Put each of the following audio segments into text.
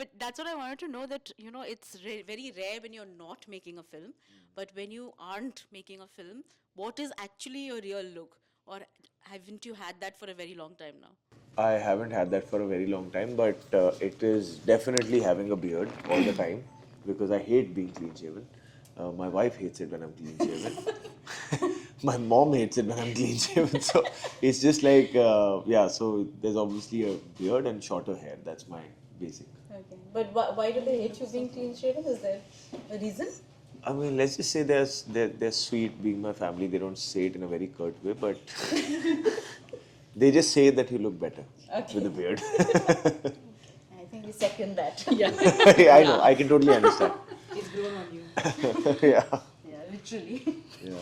But that's what I wanted to know, that, it's very rare when you're not making a film, but when you aren't making a film, what is actually your real look? Or haven't you had that for a very long time now? I haven't had that for a very long time, but it is definitely having a beard all the time because I hate being clean shaven. My wife hates it when I'm clean shaven. My mom hates it when I'm clean shaven. So it's just like, yeah, so there's obviously a beard and shorter hair. That's my basic. Okay. But why do they hate you being clean shaven? Is there a reason? I mean, let's just say they're sweet being my family. They don't say it in a very curt way, but they just say that you look better with a beard. I think we second that. Yeah. Yeah, I know. I can totally understand. It's grown on you. Yeah. Yeah, literally. Yeah.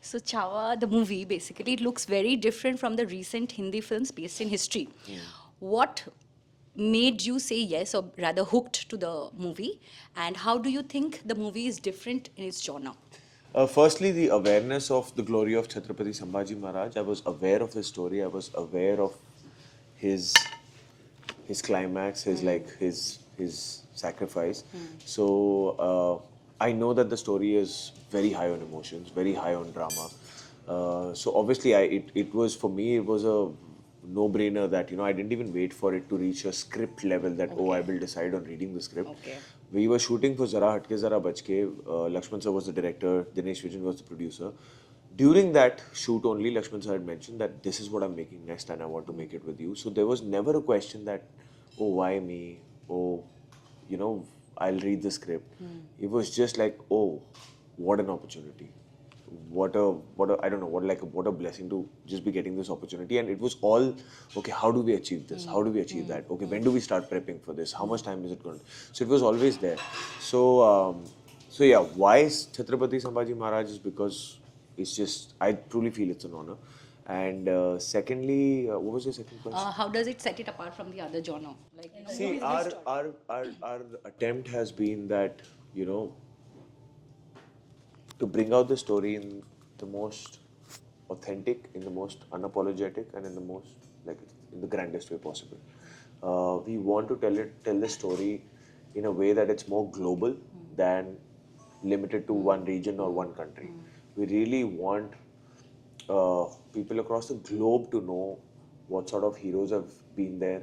So Chawa, the movie, basically, it looks very different from the recent Hindi films based in history. What made you say yes, or rather hooked to the movie? And how do you think the movie is different in its genre? Firstly, the awareness of the glory of Chhatrapati Sambhaji Maharaj. I was aware of his story. I was aware of his climax, his sacrifice. So I know that the story is very high on emotions, very high on drama. So obviously, it was for me. It was a no-brainer that I didn't even wait for it to reach a script level that I will decide on reading the script. Okay. We were shooting for Zara Hatke Zara Bachke. Lakshman sir was the director. Dinesh Vijan was the producer. During that shoot only, Lakshman sir had mentioned that this is what I'm making next and I want to make it with you. So there was never a question that, oh, why me? Oh, I'll read the script. It was just like, oh, what an opportunity. What a I don't know, what a blessing to just be getting this opportunity. And it was all, okay, how do we achieve this? How do we achieve that? Okay, when do we start prepping for this? How much time is it going to? So it was always there. So yeah, why is Chhatrapati Sambhaji Maharaj is because it's just, I truly feel it's an honor. And secondly, what was your second question? How does it set it apart from the other genre? Like, See, our attempt has been that, you know, to bring out the story in the most authentic, in the most unapologetic, and in the most, like, in the grandest way possible. We want to tell the story in a way that it's more global than limited to one region or one country. We really want people across the globe to know what sort of heroes have been there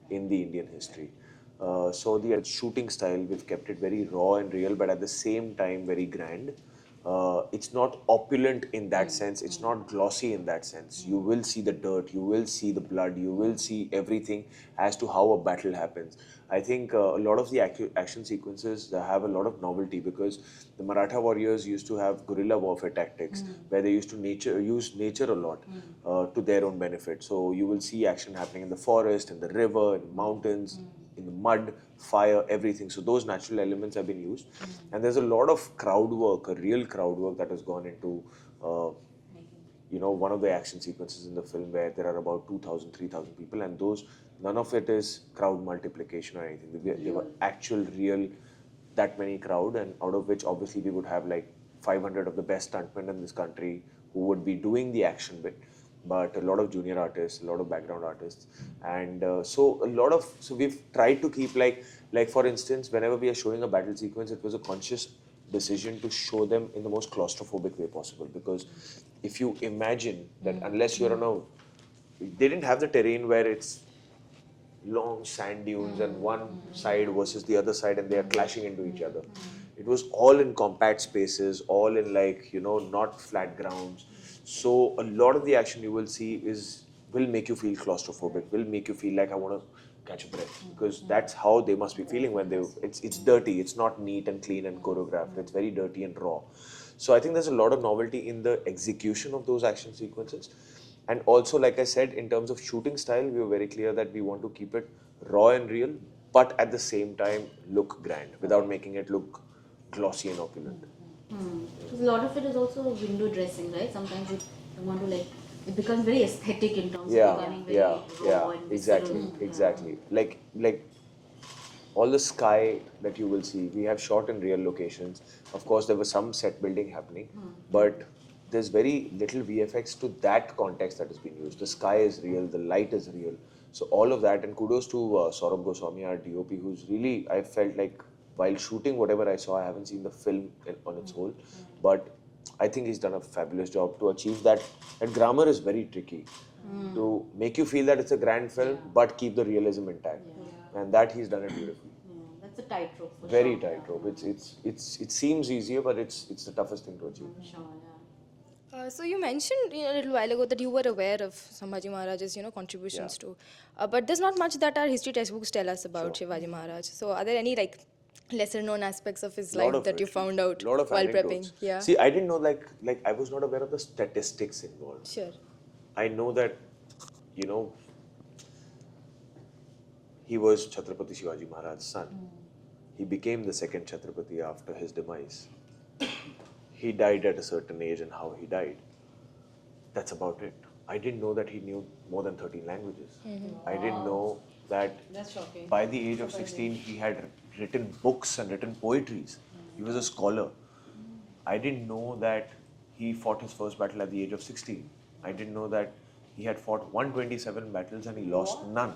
in the Indian history. So the shooting style, we've kept it very raw and real, but at the same time very grand. It's not opulent in that sense. It's not glossy in that sense. You will see the dirt, you will see the blood, you will see everything as to how a battle happens. I think a lot of the action sequences have a lot of novelty because the Maratha warriors used to have guerrilla warfare tactics where they used to use nature a lot to their own benefit. So you will see action happening in the forest, in the river, in mountains, in the mud, fire, everything. So those natural elements have been used. And there's a lot of crowd work, a real crowd work that has gone into, one of the action sequences in the film where there are about 2,000, 3,000 people. And none of it is crowd multiplication or anything. They were actual, real, that many crowd. And out of which, obviously, we would have like 500 of the best stuntmen in this country who would be doing the action bit, but a lot of junior artists, a lot of background artists. And so we've tried to keep like for instance, whenever we are showing a battle sequence, it was a conscious decision to show them in the most claustrophobic way possible. Because if you imagine that unless you're on they didn't have the terrain where it's long sand dunes and one side versus the other side and they are clashing into each other. It was all in compact spaces, all in not flat grounds. So a lot of the action you will see will make you feel claustrophobic, will make you feel like I want to catch a breath, because that's how they must be feeling when it's dirty, it's not neat and clean and choreographed, it's very dirty and raw. So I think there's a lot of novelty in the execution of those action sequences. And also, like I said, in terms of shooting style, we were very clear that we want to keep it raw and real, but at the same time look grand without making it look glossy and opulent. Because a lot of it is also window dressing, right? Sometimes you want to it becomes very aesthetic in terms of becoming very raw and exactly, visceral. exactly. Like all the sky that you will see, we have shot in real locations. Of course, there was some set building happening, but there's very little VFX to that context that has been used. The sky is real, the light is real. So all of that, and kudos to Saurabh Goswami, our DOP, who's really, I felt like while shooting whatever I saw, I haven't seen the film on its whole, but I think he's done a fabulous job to achieve that. And grammar is very tricky to make you feel that it's a grand film, but keep the realism intact. And that he's done it beautifully. That's a tightrope. Very tightrope. It seems easier, but it's the toughest thing to achieve. Sure, So you mentioned a little while ago that you were aware of Sambhaji Maharaj's contributions too, but there's not much that our history textbooks tell us about Shivaji Maharaj. So are there any like lesser known aspects of his life that you found out lot of while anecdotes. prepping? Yeah. See, I didn't know like I was not aware of the statistics involved. Sure. I know that he was Chhatrapati Shivaji Maharaj's son. He became the second Chhatrapati after his demise. He died at a certain age and how he died. That's about it. I didn't know that he knew more than 13 languages. I didn't know that That's shocking. by the age of 16 he had written books and written poetries. He was a scholar. I didn't know that he fought his first battle at the age of 16. I didn't know that he had fought 127 battles and he lost none.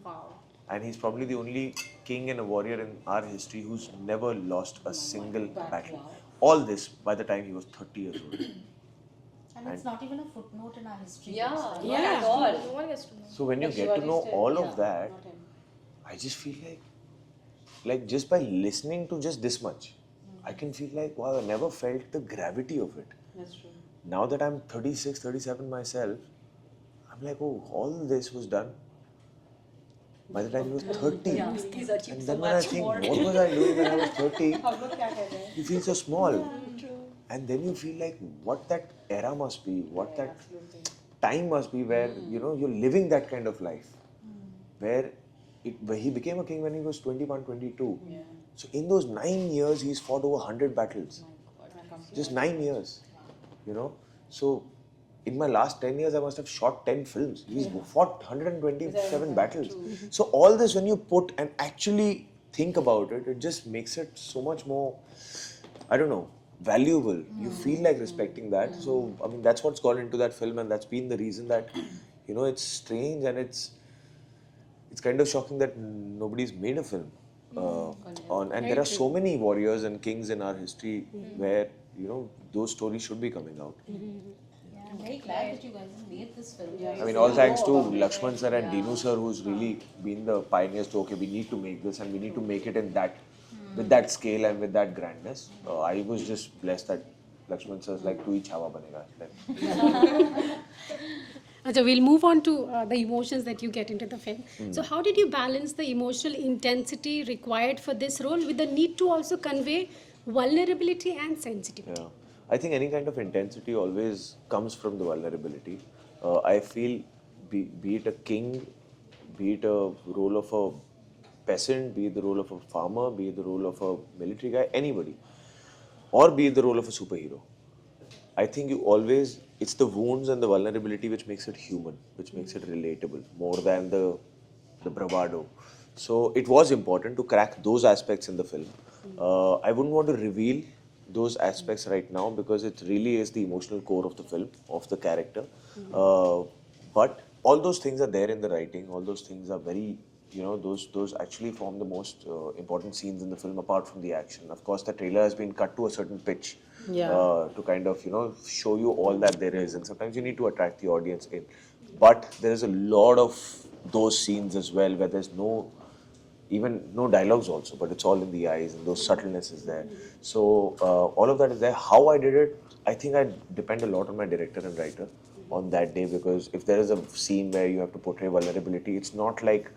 Wow. And he's probably the only king and a warrior in our history who's never lost a single battle. All this by the time he was 30 years old. And it's not even a footnote in our history. Yeah, books, right? not at all. No one gets to know. So when you get to know all of that, I just feel like just by listening to just this much, I can feel like, wow, I never felt the gravity of it. That's true. Now that I'm 36, 37 myself, I'm like, oh, all this was done by the time he was 30. Yeah, he's achieved And so then when I much think, more. what was I doing when I was 30? Yeah, You feel so small. And then you feel like what that era must be, what that time must be where, you're living that kind of life. Where he became a king when he was 21, 22. So in those 9 years, he's fought over 100 battles. Just 9 years, So in my last 10 years, I must have shot 10 films. He's fought 127 battles. So all this, when you put and actually think about it, it just makes it so much more, I don't know, valuable. You feel like respecting that. So, I mean, that's what's gone into that film, and that's been the reason that, it's strange and it's kind of shocking that nobody's made a film on. And there are so many warriors and kings in our history where, those stories should be coming out. I'm very glad that you guys have made this film. I mean, all thanks to Lakshman sir and Dinu sir, who's really been the pioneers to, okay, we need to make this and we need to make it in that, with that scale and with that grandness. I was just blessed that Lakshman sir's like, tu hi chhawa banega. So we'll move on to the emotions that you get into the film. So how did you balance the emotional intensity required for this role with the need to also convey vulnerability and sensitivity? Yeah. I think any kind of intensity always comes from the vulnerability. I feel, be it a king, be it a role of a peasant, be it the role of a farmer, be it the role of a military guy, anybody, or be it the role of a superhero. I think it's the wounds and the vulnerability which makes it human, which makes it relatable, more than the bravado. So it was important to crack those aspects in the film. I wouldn't want to reveal those aspects right now because it really is the emotional core of the film, of the character. But all those things are there in the writing. All those things are very, those actually form the most important scenes in the film apart from the action. Of course, the trailer has been cut to a certain pitch to kind of, show you all that there is. And sometimes you need to attract the audience in. But there is a lot of those scenes as well where there's no dialogues also, but it's all in the eyes and those subtleness is there. So all of that is there. How I did it, I think I depend a lot on my director and writer on that day, because if there is a scene where you have to portray vulnerability, it's not like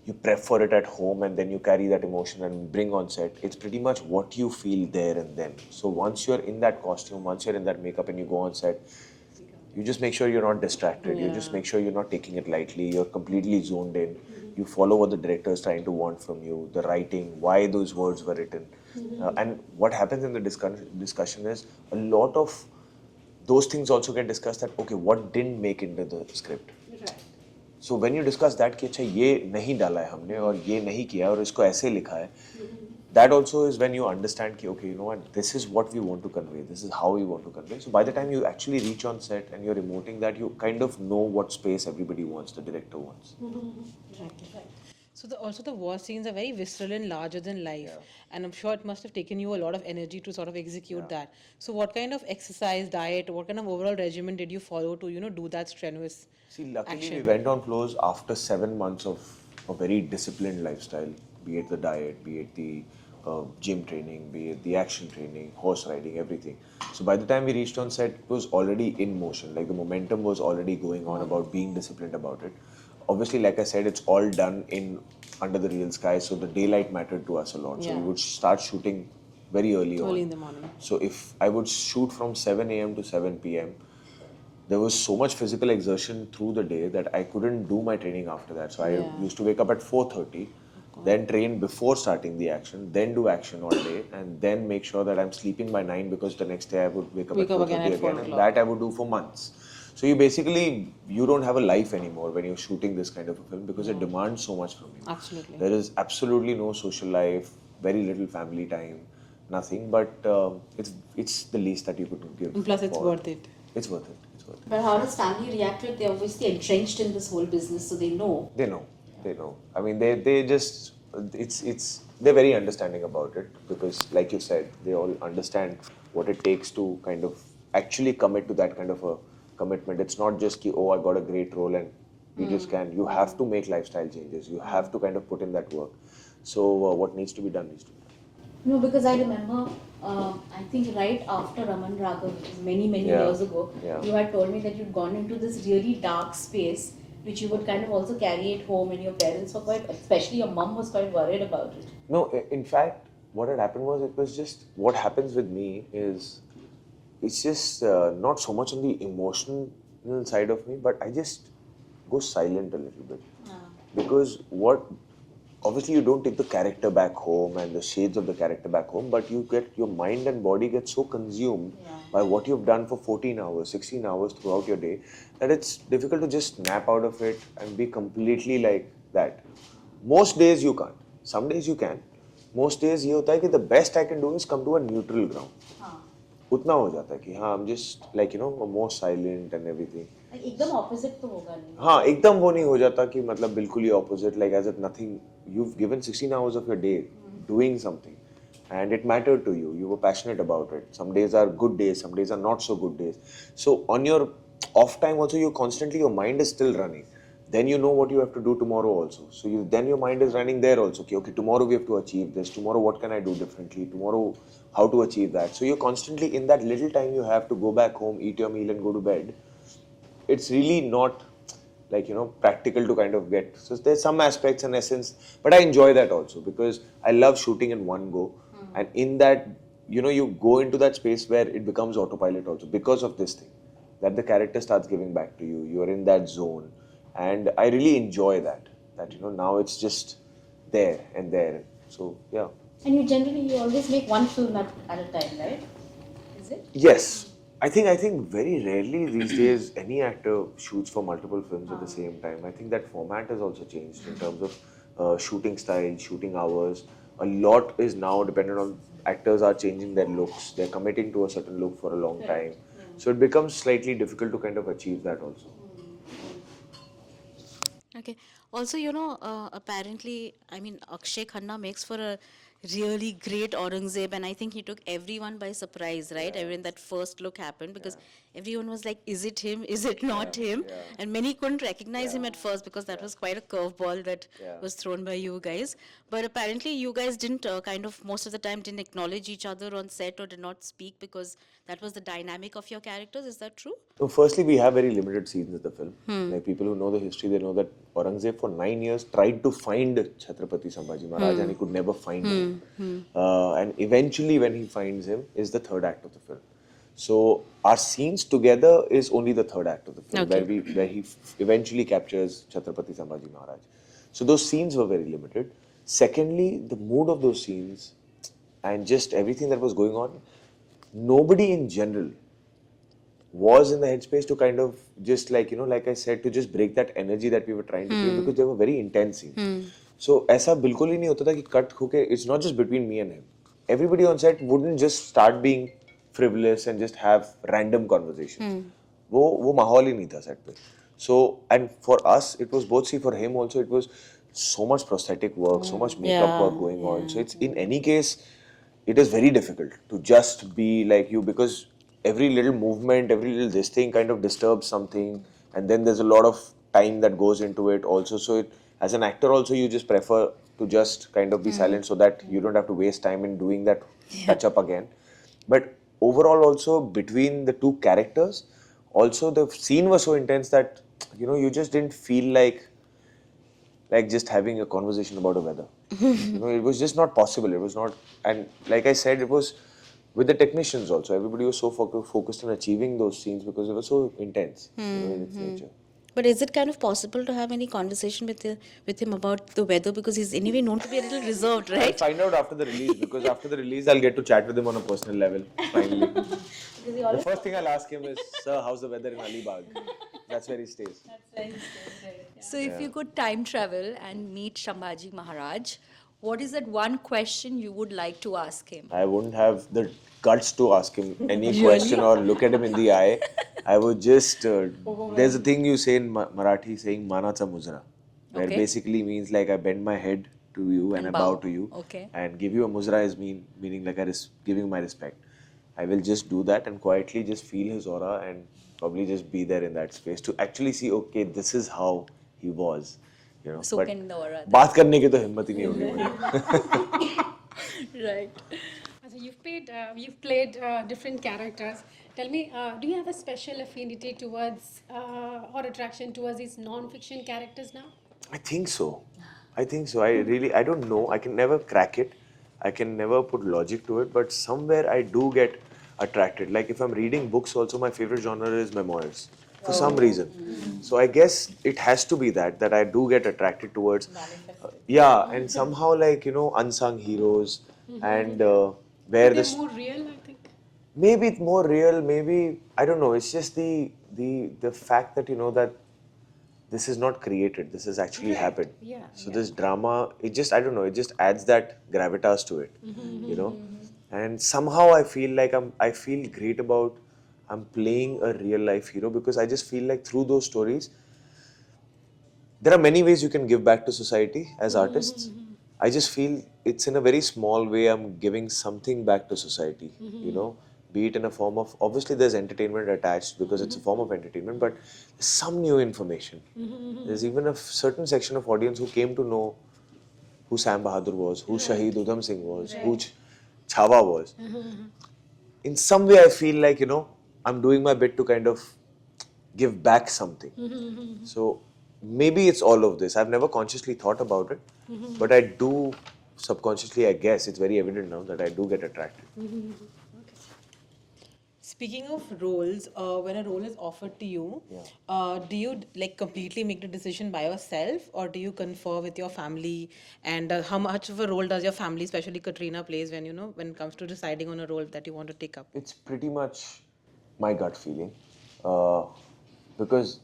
you prep for it at home and then you carry that emotion and bring on set. It's pretty much what you feel there and then. So once you're in that costume, once you're in that makeup and you go on set, you just make sure you're not distracted. You just make sure you're not taking it lightly. You're completely zoned in. You follow what the director is trying to want from you, the writing, why those words were written. And what happens in the discussion is a lot of those things also get discussed, that, okay, what didn't make into the script. So when you discuss that, कि अच्छा ये नहीं डाला है हमने और ये नहीं किया और इसको ऐसे लिखा है, that also is when you understand, ki, okay, you know what, this is what we want to convey, this is how we want to convey. So by the time you actually reach on set and you're emoting that, you kind of know what space everybody wants, the director wants. Right. So also the war scenes are very visceral and larger than life, and I'm sure it must have taken you a lot of energy to sort of execute that. So what kind of exercise, diet, what kind of overall regimen did you follow to do that strenuous See, luckily action? we went on floors after 7 months of a very disciplined lifestyle, be it the diet, be it the gym training, be it the action training, horse riding, everything. So by the time we reached on set, it was already in motion. Like the momentum was already going on about being disciplined about it. Obviously, like I said, it's all done in under the real sky, so the daylight mattered to us a lot. So we Yeah. would start shooting very early on. Early in the morning. So if I would shoot from 7 a.m. to 7 p.m., there was so much physical exertion through the day that I couldn't do my training after that. So I used to wake up at 4:30, then train before starting the action, then do action all day, and then make sure that I'm sleeping by 9 because the next day I would wake up at 4:30 again at 4 again, and o'clock. that I would do for months. So you don't have a life anymore when you're shooting this kind of a film because it demands so much from you. Absolutely. There is absolutely no social life, very little family time, nothing. But it's the least that you could give. And plus it's for- worth it. It's worth it. It's worth it. But how does family react to it? They're obviously entrenched in this whole business, so they know. They know. They know. I mean, they just they're very understanding about it because, like you said, they all understand what it takes to kind of actually commit to that kind of a commitment. It's not just ki, oh, I got a great role and you just can. You have to make lifestyle changes. You have to kind of put in that work. So what needs to be done needs to be done. No, because I remember, I think right after Raman Raghav, which is many Yeah. years ago, Yeah. you had told me that you'd gone into this really dark space, which you would kind of also carry it home, and your parents were quite, especially your mum was quite worried about it. No, in fact, what had happened was it was just what happens with me is it's just not so much on the emotional side of me, but I just go silent a little bit because what obviously you don't take the character back home and the shades of the character back home, but you get your mind and body get so consumed by what you've done for 14 hours, 16 hours throughout your day that it's difficult to just snap out of it and be completely like that. Most days you can't. Some days you can. Most days ये होता है कि the best I can do is come to a neutral ground. उतना हो जाता है कि हाँ I'm just like more silent and everything. Like, एकदम opposite तो होगा नहीं. हाँ एकदम वो नहीं हो जाता कि मतलब बिल्कुल ही opposite, like as if nothing, you've given 16 hours of your day doing something and it mattered to you, you were passionate about it. Some days are good days, some days are not so good days. So on your off time also you constantly, your mind is still running. Then you know what you have to do tomorrow also. So then your mind is running there also. Okay, tomorrow we have to achieve this. Tomorrow what can I do differently? Tomorrow how to achieve that? So you're constantly in that little time you have to go back home, eat your meal and go to bed. It's really not like practical to kind of get. So there's some aspects and essence, but I enjoy that also because I love shooting in one go. And in that, you go into that space where it becomes autopilot also because of this thing, that the character starts giving back to you. You're in that zone. And I really enjoy that now it's just there and there. So yeah. And you always make one film at a time, right? Is it? Yes. I think very rarely these days any actor shoots for multiple films at the same time. I think that format has also changed in terms of shooting style, shooting hours. A lot is now dependent on actors are changing their looks. They're committing to a certain look for a long time. So it becomes slightly difficult to kind of achieve that also. Okay. Also, apparently, I mean, Akshay Khanna makes for a really great Aurangzeb, and I think he took everyone by surprise, right? When that first look happened, because everyone was like, is it him? Is it not him? And many couldn't recognize him at first because that was quite a curveball that was thrown by you guys. But apparently, you guys didn't most of the time didn't acknowledge each other on set or did not speak because that was the dynamic of your characters. Is that true? So firstly, we have very limited scenes in the film. Like people who know the history, they know that Aurangzeb for 9 years tried to find Chhatrapati Sambhaji Maharaj and he could never find him. And eventually when he finds him is the third act of the film. So our scenes together is only the third act of the film where he eventually captures Chhatrapati Sambhaji Maharaj. So those scenes were very limited. Secondly, the mood of those scenes and just everything that was going on, nobody in general was in the headspace to kind of just like I said, to just break that energy that we were trying to create because they were very intense scenes. So ऐसा बिल्कुल ही नहीं होता था कि cut होके it's not just between me and him. Everybody on set wouldn't just start being frivolous and just have random conversations. वो माहौल ही नहीं था set पे. So and for us it was both, see, for him also it was so much prosthetic work, so much makeup work going on. So it's in any case it is very difficult to just be like you, because every little movement, every little this thing kind of disturbs something, and then there's a lot of time that goes into it also. So it, as an actor also, you just prefer to just kind of be silent so that you don't have to waste time in doing that touch up again. But overall also between the two characters, also the scene was so intense that you just didn't feel like just having a conversation about the weather. It was just not possible. It was not, and like I said, it was with the technicians also. Everybody was so focused on achieving those scenes because it was so intense in its nature. But is it kind of possible to have any conversation with him about the weather, because he's anyway known to be a little reserved, I'll right? find out after the release, because after the release I'll get to chat with him on a personal level finally. The first thing I'll ask him is, "Sir, how's the weather in Alibag?" That's where he stays. So if you could time travel and meet Shambhaji Maharaj, what is that one question you would like to ask him? I wouldn't have the guts to ask him any question or look at him in the eye. I would just. There's a thing you say in Marathi saying "Manacha muzra," where Okay. basically means like I bend my head to you and I bow to you. Okay. And give you a muzra is meaning like giving my respect. I will just do that and quietly just feel his aura and probably just be there in that space to actually see, okay, this is how he was. Soak But in the aura. बात करने की तो हिम्मत ही नहीं होगी मेरी. Right. So you've played different characters. Tell me, do you have a special affinity towards or attraction towards these non-fiction characters now? I think so. I don't know. I can never crack it. I can never put logic to it, but somewhere I do get attracted. Like if I'm reading books also, my favorite genre is memoirs for some reason. So I guess it has to be that I do get attracted towards, yeah, and somehow like, unsung heroes and where They're this, more real, I think. maybe it's more real, maybe, I don't know. It's just the fact that, that this is not created, this has actually happened. Yeah, So this drama, it just, I don't know, it just adds that gravitas to it, And somehow I feel like I feel great about I'm playing a real life hero, because I just feel like through those stories, there are many ways you can give back to society as artists. I just feel it's in a very small way I'm giving something back to society, be it in a form of, obviously there's entertainment attached because it's a form of entertainment, but there's some new information. There's even a certain section of audience who came to know who Sam Bahadur was, who Shaheed Udham Singh was, who Chhawa was. In some way I feel like, I'm doing my bit to kind of give back something. So maybe it's all of this. I've never consciously thought about it, but I do subconsciously, I guess, it's very evident now that I do get attracted. Speaking of roles, when a role is offered to you, do you like completely make the decision by yourself, or do you confer with your family? And how much of a role does your family, especially Katrina, plays when when it comes to deciding on a role that you want to take up? It's pretty much my gut feeling, because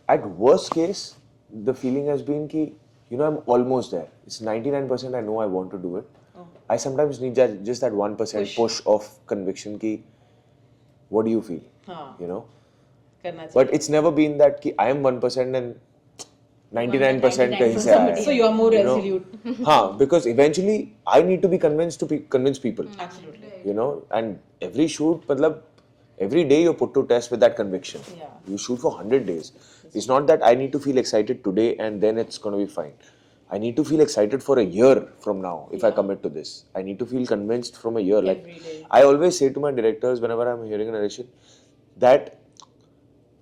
at worst case, the feeling has been ki, I'm almost there. It's 99% I know I want to do it. I sometimes need just that 1% push of conviction ki, what do you feel? But it's never been that ki, I am 1% and 99% kahin se aaya hai. So you are more resolute. Because eventually I need to be convinced to convince people. Absolutely. And every shoot, every day you're put to test with that conviction. Yeah. You shoot for 100 days. It's not that I need to feel excited today and then it's going to be fine. I need to feel excited for a year from now if I commit to this. I need to feel convinced from a year. Every day. I always say to my directors whenever I'm hearing a narration that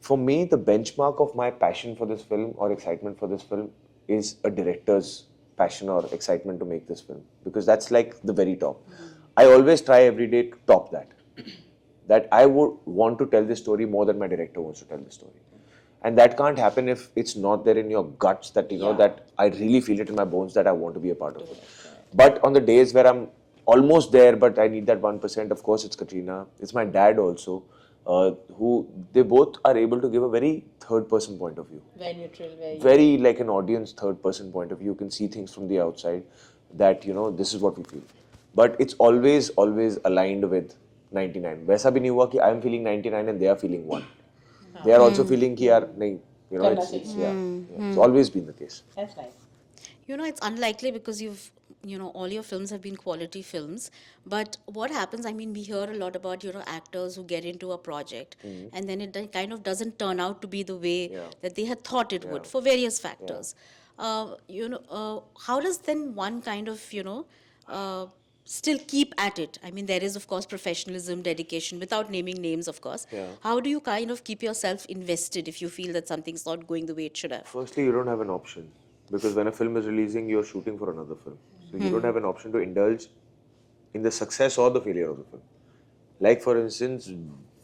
for me, the benchmark of my passion for this film or excitement for this film is a director's passion or excitement to make this film, because that's like the very top. I always try every day to top that. That I would want to tell this story more than my director wants to tell the story. And that can't happen if it's not there in your guts that, that I really feel it in my bones that I want to be a part of it. But on the days where I'm almost there, but I need that 1%, of course, it's Katrina. It's my dad also. who they both are able to give a very third-person point of view. Very neutral, Very like an audience third-person point of view. You can see things from the outside that, you know, this is what we feel. But it's always aligned with 99. वैसा भी नहीं हुआ कि I am feeling 99 and they are feeling 1. They are also feeling कि यार नहीं, you know, it's yeah, it's always been the case. That's nice. You know, it's unlikely because all your films have been quality films. But what happens, I mean, we hear a lot about, actors who get into a project and then it kind of doesn't turn out to be the way that they had thought it would for various factors. How does then one kind of, still keep at it? I mean, there is, of course, professionalism, dedication, without naming names, of course. How do you kind of keep yourself invested if you feel that something's not going the way it should have? Firstly, you don't have an option because when a film is releasing, you're shooting for another film. So you don't have an option to indulge in the success or the failure of the film. Like for instance,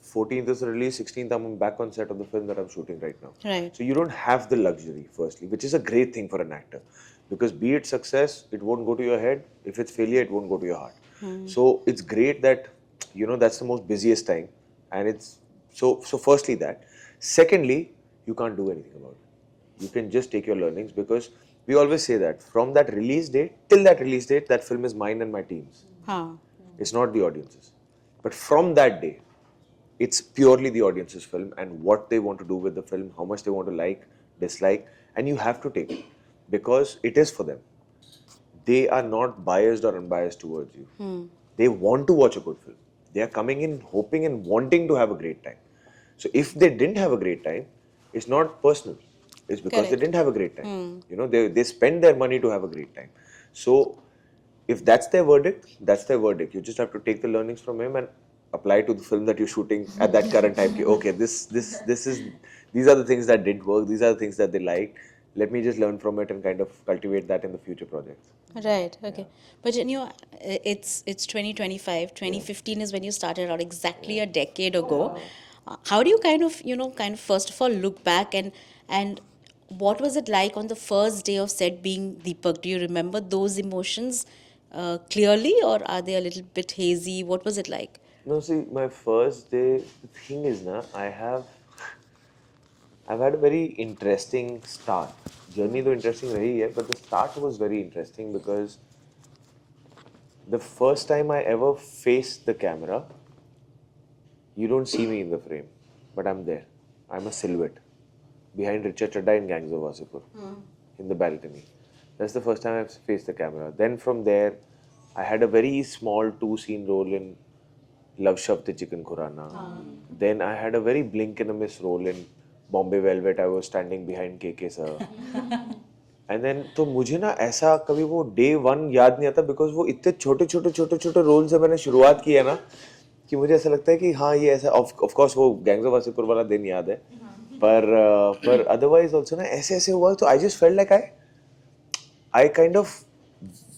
14th is the release, 16th I'm back on set of the film that I'm shooting right now. Right. So you don't have the luxury, firstly, which is a great thing for an actor. Because be it success, it won't go to your head. If it's failure, it won't go to your heart. So it's great that, that's the most busiest time. And it's, so firstly that. Secondly, you can't do anything about it. You can just take your learnings because we always say that from that release date till that release date, that film is mine and my team's. It's not the audience's. But from that day, it's purely the audience's film and what they want to do with the film, how much they want to like, dislike, and you have to take it because it is for them. They are not biased or unbiased towards you. They want to watch a good film. They are coming in hoping and wanting to have a great time. So if they didn't have a great time, it's not personal. It's because they didn't have a great time. They spend their money to have a great time. So if that's their verdict, that's their verdict. You just have to take the learnings from him and apply to the film that you're shooting at that current time. Okay, these are the things that didn't work. These are the things that they liked. Let me just learn from it and kind of cultivate that in the future projects. Right, okay. But it's 2025. 2015 is when you started out, exactly a decade ago. How do you kind of first of all look back and what was it like on the first day of set being Deepak? Do you remember those emotions clearly or are they a little bit hazy? What was it like? No, see, my first day, the thing is, I've had a very interesting start. Journey though interesting rahi hai, but the start was very interesting because the first time I ever faced the camera, you don't see me in the frame, but I'm there. I'm a silhouette behind Richard Chadda in Gangs of Wasseypur in the balcony. That's the first time I've faced the camera. Then from there, I had a very small 2-scene role in Love Shav the Chicken Khurana. Then I had a very blink and a miss role in Bombay Velvet. I was standing behind KK sir. And then तो मुझे ना ऐसा कभी वो day 1 याद नहीं आता because वो इतने छोटे रोल से मैंने शुरुआत की है ना कि मुझे ऐसा लगता है कि हाँ ये ऐसा of course वो Gangs of Wasseypur वाला दिन याद है पर otherwise also ना ऐसे हुआ तो I just felt like I kind of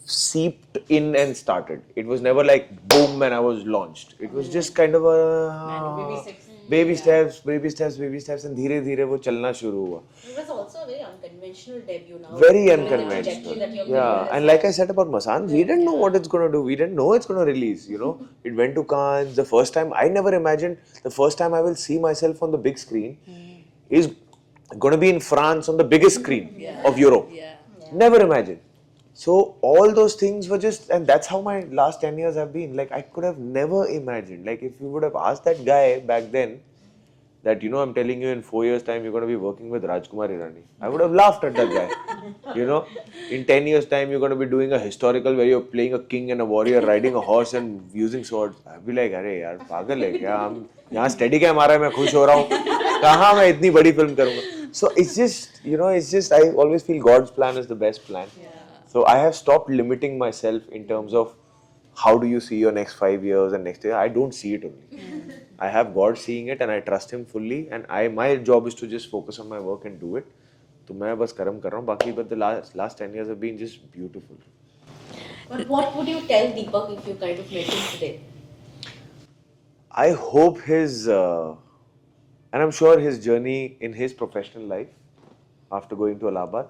seeped in and started. It was never like boom and I was launched. It was just kind of a baby steps and धीरे वो चलना शुरू हुआ. It was also a very unconventional debut now. Very unconventional. Yeah, and like I said about Masan, we didn't know what it's going to do. We didn't know it's going to release, It went to Cannes. The first time, I never imagined the first time I will see myself on the big screen is going to be in France on the biggest screen of Europe. Never imagined. So all those things were just, and that's how my last 10 years have been. Like I could have never imagined. Like if you would have asked that guy back then that, I'm telling you in 4 years time, you're going to be working with Rajkumar Irani. I would have laughed at that guy. In 10 years time, you're going to be doing a historical where you're playing a king and a warrior, riding a horse and using swords. I'd be like, अरे यार पागल है क्या? हम यहाँ steady cam आ रहा है मैं खुश हो रहा हूँ. कहाँ मैं इतनी बड़ी film करूँगा? So it's just, I always feel God's plan is the best plan. So I have stopped limiting myself in terms of how do you see your next 5 years and next year. I don't see it only. I have God seeing it and I trust Him fully. And my job is to just focus on my work and do it. So मैं बस कर्म कर रहा हूँ बाकी but the last 10 years have been just beautiful. But what would you tell Deepak if you kind of met him today? I hope and I'm sure his journey in his professional life after going to Allahabad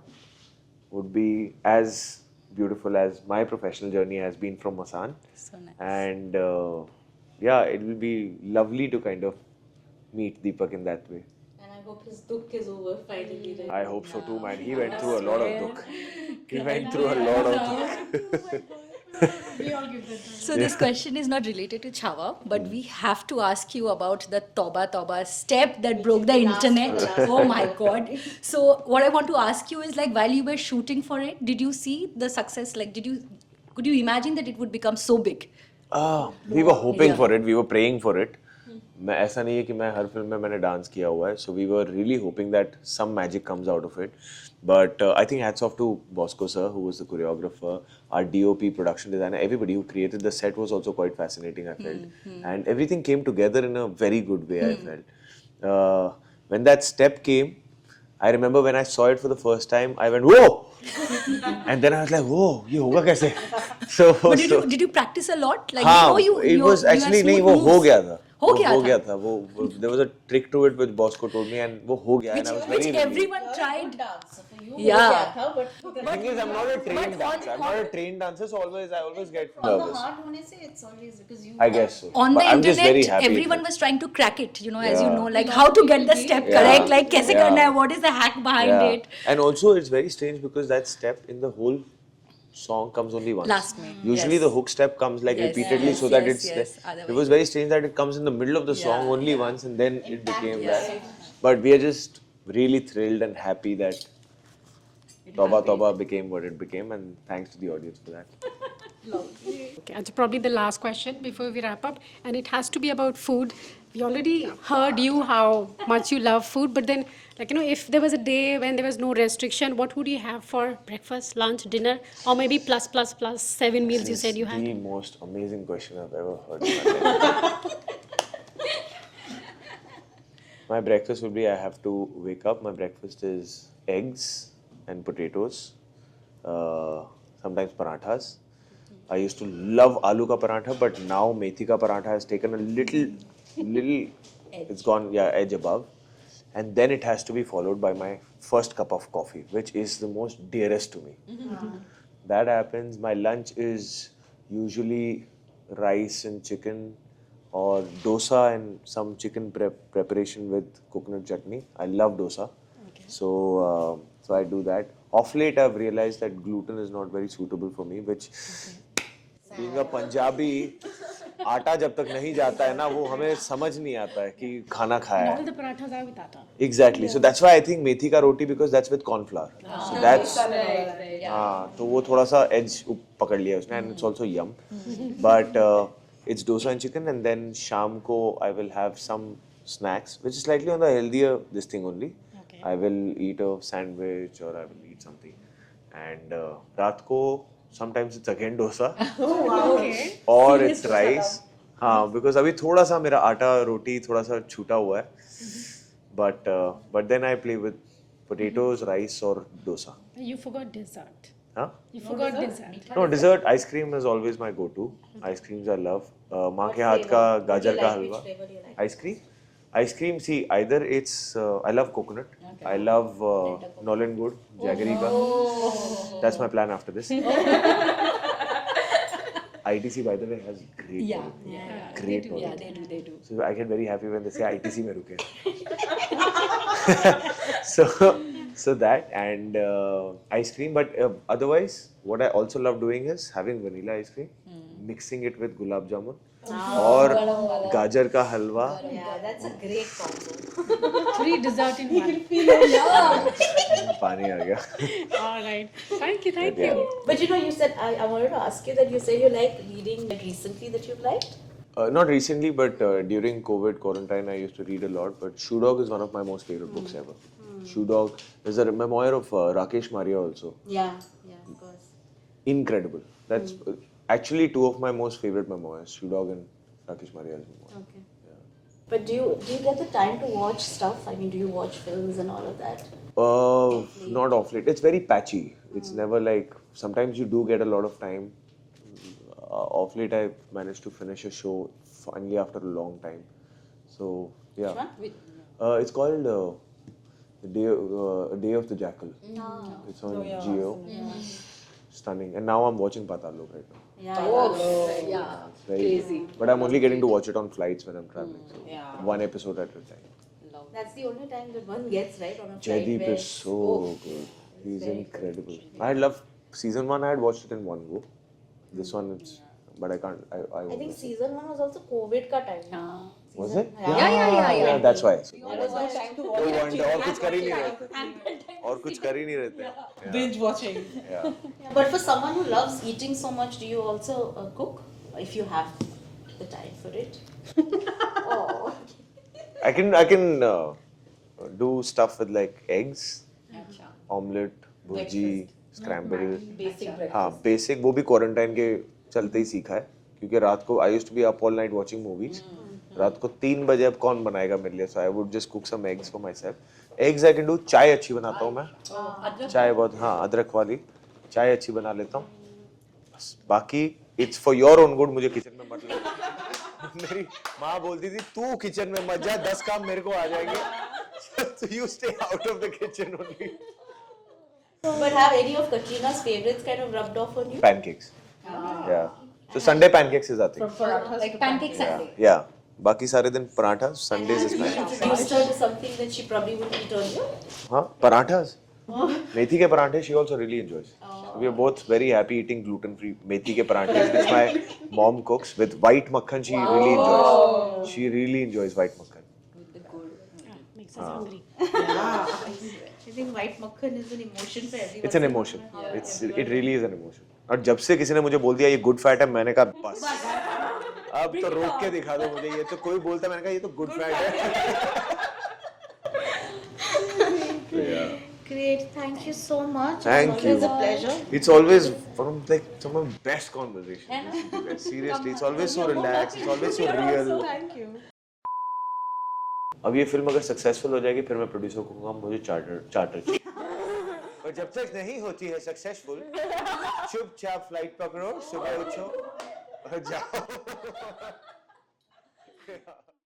would be as beautiful as my professional journey has been from Masan. So nice. And it will be lovely to kind of meet Deepak in that way. And I hope his dukh is over finally. Right I hope so too, man. He went through a lot of dukh. He went through a lot of dukh. We all give that time. So this question is not related to Chhawa, but we have to ask you about the Toba Toba step that broke the internet. Oh my God. So what I want to ask you is, like, while you were shooting for it, did you see the success? Like, could you imagine that it would become so big? We were hoping for it. We were praying for it. मैं ऐसा नहीं है कि मैं हर film में मैंने dance किया हुआ है. So we were really hoping that some magic comes out of it. But I think hats off to Bosco sir, who was the choreographer, our DOP, production designer, everybody who created the set was also quite fascinating, I felt. And everything came together in a very good way, I felt. When that step came, I remember when I saw it for the first time, I went, whoa! And then I was like, whoa, ये होगा कैसे? So, But did you practice a lot? Like, हाँ, you it was you had actually नहीं, smooth वो हो moves. गया था. हो गया था. There was a trick to it which Bosco told me, and वो हो गया. And I was Which very relieved. everyone tried. dancer for you. Yeah. But The thing is, I'm not a trained dancer. I'm not a trained dancer, so I always get on the nervous. hard होने से it's always because you. I guess so. On But the I'm just very internet, happy everyone it was trying to crack it, as you Yeah. know, like how to get the step Yeah. correct, like कैसे Yeah. करना है, what is the hack behind Yeah. it. And also, it's very strange because that step in the whole song comes only once. Last में, Usually, yes. the hook step comes like Yes, repeatedly, yes, so that yes, it's. yes, other It way. was very strange that it comes in the middle of the song Yeah, only once, and then it became that. But we are just really thrilled and happy that Toba Toba became what it became, and thanks to the audience for that. Okay, that's probably the last question before we wrap up, and it has to be about food. We already heard you how much you love food, but then, like, if there was a day when there was no restriction, what would you have for breakfast, lunch, dinner, or maybe plus 7 meals you This said is you had? the most amazing question I've ever heard in my life. My breakfast would be I have to wake up. My breakfast is eggs and potatoes, sometimes parathas. I used to love aloo ka paratha, but now methi ka paratha has taken a little, it's gone, edge above. And then it has to be followed by my first cup of coffee, which is the most dearest to me. That happens. My lunch is usually rice and chicken or dosa and some chicken preparation with coconut chutney. I love dosa. So I do that. Off late, I've realized that gluten is not very suitable for me, which being a Punjabi, आटा जब तक नहीं जाता है ना वो हमें समझ नहीं आता है कि खाना खाया All है. the parathas are with atta. Exactly. So that's why I think methi ka roti because that's with corn flour. So that's तो वो थोड़ा सा edge पकड़ लिया उसने and it's also yum. But it's dosa and chicken and then शाम को I will have some snacks which is slightly on the healthier this thing only. Okay. I will eat a sandwich or I will eat something. And रात को sometimes it's again dosa Okay. or it's rice. हाँ because अभी थोड़ा सा मेरा आटा रोटी थोड़ा सा छूटा हुआ है. But then I play with potatoes, rice or dosa. You forgot dessert. Huh? You forgot dessert. No, dessert, ice cream is always my go-to. Ice creams I love. माँ के हाथ का गाजर का हलवा. Ice cream? Ice cream, see, either it's, I love coconut. I love Nolan Good, Jaggery ka. That's my plan after this. ITC, by the way, has great quality. Great quality. They do. So I get very happy when they say ITC mein ruke. So that and ice cream. But otherwise, what I also love doing is having vanilla ice cream, mixing it with gulab jamun or gajar ka halwa. Yeah, that's a great combo. 3 dessert in one. Pani aa gaya. All right. Thank you. Yeah. But you said, I wanted to ask you that you said you like reading like recently that you've liked? Not recently, but during COVID quarantine, I used to read a lot. But Shoe Dog is one of my most favorite books ever. Shoe Dog is a memoir of Rakesh Maria also. Yeah, of course. Incredible. That's actually 2 of my most favorite memoirs, Shoe Dog and Rakesh Maria's memoir. Okay. But do you get the time to watch stuff? I mean, do you watch films and all of that? Not off late. It's very patchy. It's never like, sometimes you do get a lot of time. Off late, I managed to finish a show finally after a long time. So, yeah. It's called A Day of the Jackal. It's on Geo. stunning. And now I'm watching Patal Lok right now. Yeah. It's very crazy. But I'm only getting to watch it on flights when I'm traveling. So one episode at a time. That's the only time that one gets right on a flight. Jaideep where is so good. He's incredible. I love season 1. I had watched it in one go. This one, it's, but I can't. I think season 1 was also COVID ka time. Was it? Yeah. That's why. That was the time to No watch. wonder. और कुछ कर ही नहीं रहते. और कुछ कर ही नहीं रहते. Yeah. Binge watching. Yeah. But for someone who loves eating so much, do you also cook if you have the time for it? Oh. I can do stuff with like eggs, omelette, bhurji, scramble. Basic breakfast. हाँ, basic वो भी quarantine के चलते ही सीखा है क्योंकि रात को I used to be up all night watching movies. रात को 3 बजे अब कौन बनाएगा मेरे लिए, so I would just cook some eggs for myself. Eggs I can do. चाय अच्छी बनाता हूँ मैं. चाय बहुत, हाँ, अदरक वाली चाय अच्छी बना लेता हूँ. बस बाकी it's for your own good. मुझे किचन में मत ले. मेरी माँ बोलती थी तू किचन में मत जा, 10 काम मेरे को आ जाएंगे. So you stay out of the kitchen only. But have any of Katrina's favorites kind of rubbed off on you? Pancakes. Yeah. So Sunday pancakes is आती. Like pancake Sunday. Yeah. बाकी सारे दिन paratha. Sundays is pancakes. Introduced her to something that she probably wouldn't eat earlier. हाँ, parathas. मेथी के पराठे she also really enjoys. We are both very happy eating gluten-free मेथी के पराठे which my mom cooks with white makhan. She really enjoys. She really enjoys white makhan. Makes us hungry. I think white makhan is an emotion for everyone. It's an emotion. It really is an emotion. और जब से किसी ने मुझे बोल दिया ये good fat है, मैंने कहा बस अब तो रोक के दिखा दो मुझे. ये तो कोई बोलता, मैंने कहा ये तो गुड फैट है. Great, thank you so much. Thank you. It's a pleasure. It's always one of like some of the best conversations. Seriously, it's always so relaxed. It's always so real. Thank you. अब ये film अगर successful हो जाएगी फिर मैं producer को कहूँगा मुझे चार्टर चाहिए. पर जब तक नहीं होती है सक्सेसफुल, चुपचाप फ्लाइट पकड़ो, सुबह उठो और जाओ.